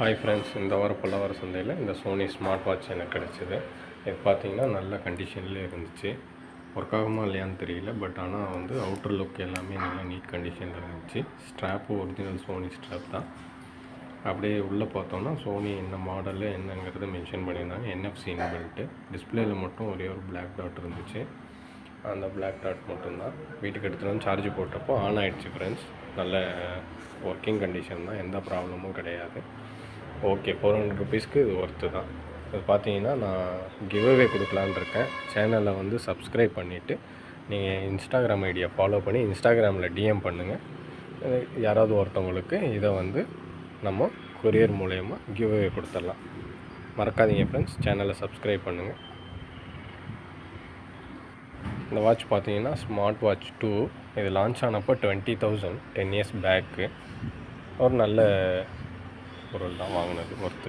Hi friends, இந்த வாரம் பல்லவர சந்தையில் இந்த சோனி ஸ்மார்ட் வாட்ச் எனக்கு கிடச்சிது. இது பார்த்திங்கன்னா நல்ல கண்டிஷன்லேயே இருந்துச்சு. ஒர்க் ஆகுமா இல்லையான்னு தெரியல, பட் ஆனால் வந்து அவுட்டர் லுக் எல்லாமே நல்லா நீட் கண்டிஷனில் இருந்துச்சு. ஸ்ட்ராப்பு ஒரிஜினல் சோனி ஸ்ட்ராப் தான். அப்படியே உள்ளே பார்த்தோன்னா சோனி என்ன மாடலு என்னங்கிறத மென்ஷன் பண்ணியிருந்தாங்க. NFC inbuilt. டிஸ்பிளேயில் மட்டும் ஒரே ஒரு பிளாக் டாட் இருந்துச்சு. அந்த பிளாக் டாட் மட்டும்தான். வீட்டுக்கு எடுத்துகிட்டு வந்து சார்ஜ் போட்டப்போ ஆன் ஆகிடுச்சு ஃப்ரெண்ட்ஸ். நல்ல ஒர்க்கிங் கண்டிஷன் தான், எந்த ப்ராப்ளமும் கிடையாது. ஓகே, 400 ருபீஸ்க்கு இது ஒர்த்து தான். இது பார்த்தீங்கன்னா நான் கிவ்அவே கொடுக்கலான்னு இருக்கேன். சேனலை வந்து சப்ஸ்கிரைப் பண்ணிவிட்டு நீங்கள் இன்ஸ்டாகிராம் ஐடியை ஃபாலோ பண்ணி இன்ஸ்டாகிராமில் டிஎம் பண்ணுங்கள். யாராவது ஒருத்தவங்களுக்கு இதை வந்து நம்ம கொரியர் மூலயமா கிவ்அவே கொடுத்துடலாம். மறக்காதீங்க ஃப்ரெண்ட்ஸ், சேனலை சப்ஸ்கிரைப் பண்ணுங்கள். இந்த வாட்ச் பார்த்தீங்கன்னா ஸ்மார்ட் வாட்ச் 2. இது லான்ச் ஆனப்போ 20,000, 10 இயர்ஸ் பேக்கு. ஒரு நல்ல பொருள் தான் வாங்கினது, ஒர்த்து.